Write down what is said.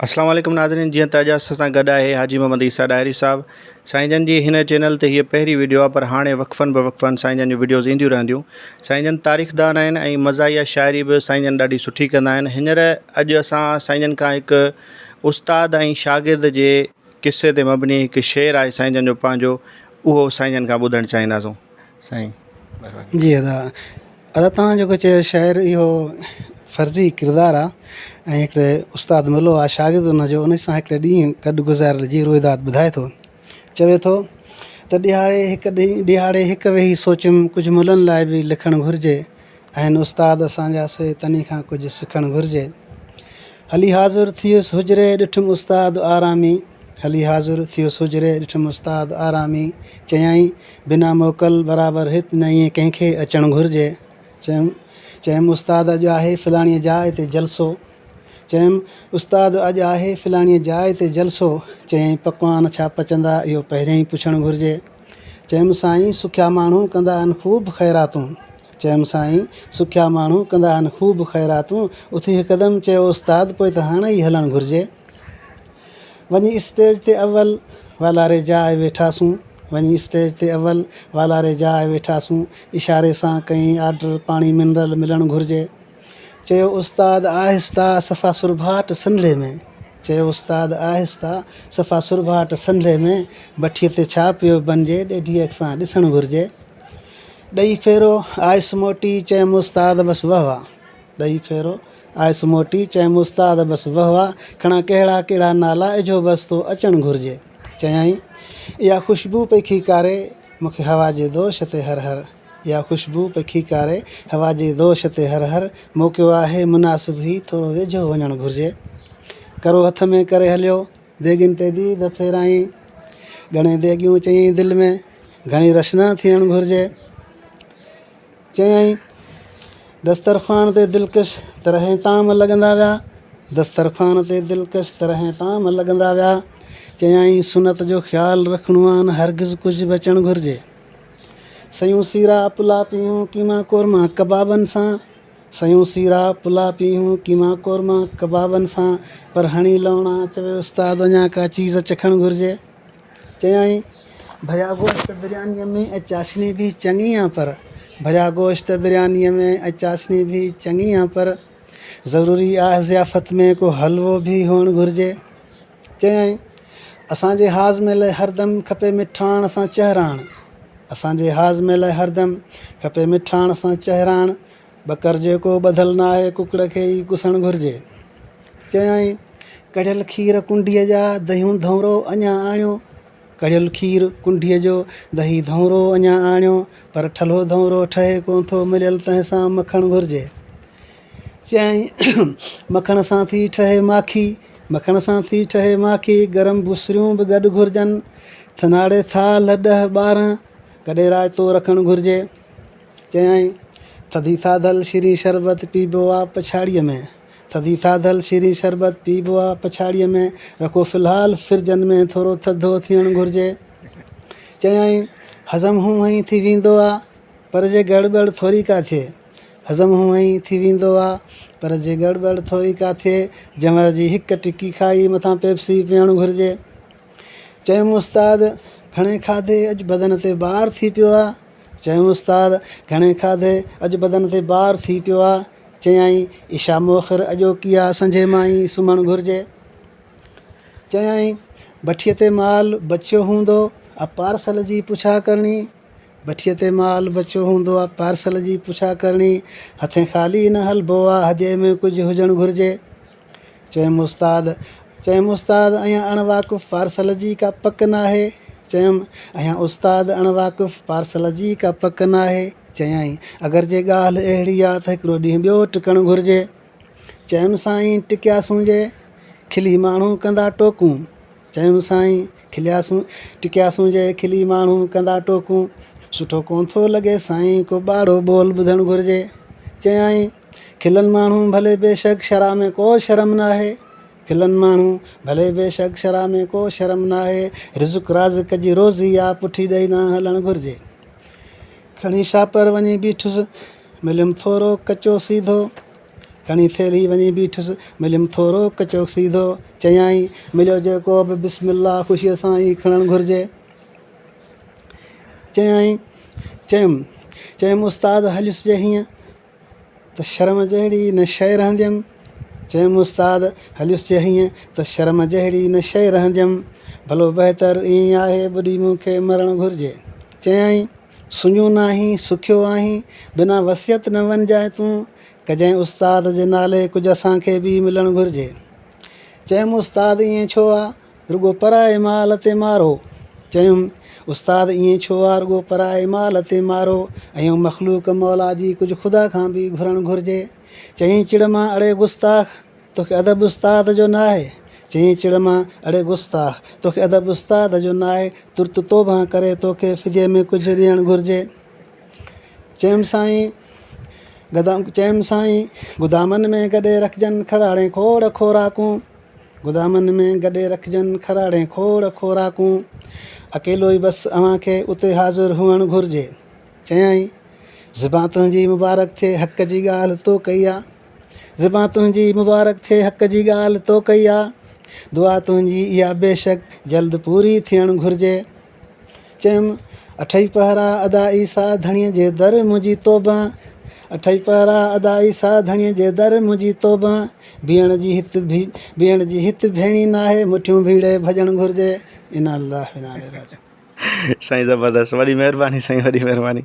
अस्सलाम वालेकुम नाज़रीन, जीअं त अॼु असां सां गॾु आहे हाजी मोहम्मद ईसा डायरी साहब। साईं जन जी हिन चैनल ते हीअ पहिरीं वीडियो आहे, पर हाणे वक़फ़न बवक़फ़न साईं जन जूं वीडियोज़ ईंदियूं रहंदियूं। साईं जन तारीख़दान आहिनि ऐं मज़ाहिया शाइरी बि साईं जन ॾाढी सुठी कंदा आहिनि। हींअर अॼु असां साईं जन खां हिकु उस्ताद ऐं शागिर्द जे क़िसे ते मबनी हिकु शेर आहे साईं जन जो पंहिंजो, उहो साईं जन खां ॿुधणु चाहींदासूं। साईं जी अदा अदा तव्हां जेको चयो शाइर इहो फ़र्ज़ी किरदारु आहे ऐं हिकिड़े उस्तादु मिलो आहे शागिर्दु हुनजो, उन सां हिकिड़े ॾींहुं गॾु गुज़ारियल जी रोइदाद ॿुधाए थो। चवे थो त ॾिहाड़े हिकु वेही सोचियुमि कुझु मुलनि लाइ बि लिखणु घुरिजे, आहिनि उस्ताद असांजा से तनी खां कुझु सिखणु घुरिजे। हली हाज़ुर थियुसि हुजरे ॾिठुमि उस्ताद आरामी, हली हाज़ुर थियुसि हुजरे ॾिठुमि उस्ताद आरामी। चयईं बिना मोकल बराबरि हिते न ईअं कंहिंखे अचणु घुरिजे। चयुमि उस्ताद अॼु आहे फलाणीअ जाइ ते जलसो, चयुमि उस्ताद अॼु आहे फलाणीअ जाइ ते जलसो। चयईं पकवान छा पचंदा इहो पहिरियों ई पुछणु घुरिजे। चयुमि साईं सुखिया माण्हू कंदा आहिनि ख़ूब ख़ैरातूं, चयुमि साईं सुखिया माण्हू कंदा आहिनि ख़ूब ख़ैरातूं। उथी हिकदमि चयो उस्ताद पोइ त हाणे ई हलणु घुरिजे। वञी स्टेज ते अव्वल वालारे जाइ वेठासूं, वञी स्टेज ते अव्वल वालारे जाइ वेठासूं। इशारे सां कई आर्डर पाणी मिनरल मिलणु घुरिजे। चयो उस्ताद आहिस्ता सफ़ा सुरभाट संदले में, चयो उस्ताद आहिस्ता सफ़ा सुरभाट संदले में। भठीअ ते छा पियो बणिजे ॾेढीअ सां ॾिसणु घुरिजे। ॾही फेरो आयुसि मोटी चयुमि उस्ताद बसि वाह वाह, ॾही फेरो आयुसि मोटी चयुमि उस्ताद बसि वाह वाह। खणा कहिड़ा कहिड़ा नाला इजो बसि तो अचणु घुरिजे। चयईं इहा ख़ुशबू पई खीकारे मूंखे हवा जे दोष ते हर हर, इहा ख़ुशबू पई खीकारे हवा जे दोष ते हर हर। मौक़ियो आहे मुनासिब ई थोरो वेझो वञणु घुरिजे। करो हथ में करे हलियो देगिन ते दीद फेराईं, घणे देगियूं चयईं दिलि में घणी रशना थियणु घुरिजे। चयईं दस्तरख़्वान ते दिलकश तरह ताम लॻंदा विया, दस्तरख़्वान ते दिलकश तरह ताम लॻंदा विया। चयईं सुनत जो ख़्यालु रखिणो आहे न हरगिज़ कुझु बचणु घुरिजे। सयूं सीरा पुला पियूं कीमा कोरमा कबाबनि सां, सयूं सीरा पुला पियूं कीमा कोरमा कबाबनि सां। पर हणी लवणा चवे उस्ताद अञा का चीज़ चखणु घुरिजे। चयईं भरिया गोश्त बिरयानीअ में ऐं चाशनी बि चङी आहे, पर भरिया गोश्त बिरयानीअ में ऐं चाशनी बि चङी आहे, पर ज़रूरी आहे ज़ियाफ़त में को हलवो बि हुअणु घुरिजे। चयईं असांजे हाज़मे लाइ हरदमि खपे मिठाण सां चहिराण, असांजे हाज़मे लाइ हरदमि खपे मिठाण सां चहिराण। ॿकर जेको ॿधल न आहे कुकड़ खे ई कुसणु घुरिजे। चयईं कढ़ियल खीर कुंडीअ जा दहियूं धौरो अञा आणियो, कढ़ियल खीर कुंडीअ जो दही धौरो अञा आणियो। पर ठलो धौरो ठहे कोन थो मिलियल तंहिं सां मखणु घुरिजे। चयईं मखण सां थी ठहे माखी, मखण सां थी ठहे माखी। गरम बुसरियूं बि गॾु घुरिजनि, थनाड़े थाल 10-12 कॾहिं रायतो रखणु घुरिजे। चयईं थधी थाधल शीरी शरबत पीबो आहे पछाड़ीअ में, थधी थाधल शीरी शरबत पीबो आहे पछाड़ीअ में। रखो फ़िलहालु फिरजनि में थोरो थधो थियणु घुरिजे। चयईं हज़म हूअं ई थी वेंदो आहे पर जे गड़बड़ थोरी का थिए, हज़म हूअं ई थी वेंदो आहे पर जे गड़बड़ थोरी का थिए। जमर जी हिकु टिकी खाई मथां पेप्सी पीअणु घुरिजे। चयुमि उस्ताद घणे खाधे अॼु बदन ते ॿार थी पियो आहे, चयुमि उस्ताद घणे खाधे अॼु बदन ते ॿार थी पियो आहे। चयईं इशा मोखर अॼोकी आहे संझे मां ई सुम्हणु घुरिजे। चयईं भठीअ ते माल बचियो हूंदो आहे पार्सल जी पुछा करणी, भठीअ ते माल बचियो हूंदो आहे पार्सल जी पुछा करणी। हथे ख़ाली न हलिबो आहे हदिये में कुझु हुजणु घुरिजे। चयुमि उस्ताद अञा अणवाक़ुफ़ पार्सल जी का पक न आहे, चयुमि अञा उस्ताद अणवाक़ुफ़ पार्सल जी का पक न आहे। चयईं अगरि जे ॻाल्हि अहिड़ी आहे त हिकिड़ो ॾींहुं ॿियो टिकणु घुरिजे। चयुमि साईं टिकियासूं जे खिली माण्हू कंदा टोकूं, चयुमि साईं टिकियासूं जे खिली माण्हू कंदा टोकूं। सुठो कोन थो लॻे साईं को ॿारो ॿोल ॿुधणु घुरिजे। चयईं खिलनि माण्हू भले बेशक शरा में को शर्म न आहे, खिलनि माण्हू भले बेशक शरा में को शर्म न आहे। रिज़ुक राज़िक जी रोज़ी आहे पुठी ॾेई न हलणु घुरिजे। खणी शापर वञी बीठुसि मिलियुमि थोरो कचो सीधो, खणी थेली वञी बीठुसि मिलियुमि थोरो कचो सीधो चयाईं मिलियो जेको बि बिस्मिल्ला ख़ुशीअ सां ई खणणु घुरिजे चयुमि उस्ताद हलियुसि जे हीअं त शर्म जहिड़ी न शइ रहंदी हुयमि चयुमि उस्ताद हलियुसि जे हीअं त शर्म जहिड़ी न शइ रहंदी हुयमि भलो बहितर ईअं आहे ॿुधी मूंखे मरणु घुरिजे चयाईं सुञो नाहीं सुखियो आहीं बिना वसियत न वञिजांइ तूं कजंहिं उस्ताद जे नाले कुझु असांखे बि मिलणु घुरिजे चयुमि उस्ताद ईअं छो आहे रुॻो पराए माल ते मारो चयुमि उस्ताद ईअं छो आहे रुॻो पराए माल ते मारो ऐं मख़लूक मौला जी कुझु ख़ुदा खां बि घुरणु घुरिजे चईं चिड़ मां अड़े गुस्ताख़ तोखे अदब उस्ताद जो न आहे चईं चिड़ मां अड़े गुस्ताख़ तोखे अदब उस्ताद जो न आहे तुर्त तोबा करे तोखे फिदे में कुझु ॾियणु घुरिजे चयुमि साईं गुदामनि में गॾे रखजनि खराड़े खोड़ खोराकूं गुदामनि में गॾे रखजनि खराड़े खोड़ खोराकूं अकेलो ई बसि अव्हांखे उते हाज़िर हुअणु घुरिजे चयाईं ज़िबा तुंहिंजी मुबारक थिए हक़ जी ॻाल्हि तो कई आहे ज़िबा तुंहिंजी मुबारक थिए हक़ जी ॻाल्हि तो कई आहे दुआ तुंहिंजी इहा बेशक जल्द पूरी थियणु घुरिजे चयुमि अठई पहरा अदाई सा धणीअ जे दर मुंहिंजी तौबा अठई पहरा अदाई सा धणीअ जे दर मुंहिंजी तौबा बीहण जी हित भेणी न आहे मुठियूं भीड़े भॼणु घुरिजे इना अल्लाह इना इलैहि राजिऊं। साईं ज़बरदस्त, वॾी महिरबानी साईं, वॾी महिरबानी।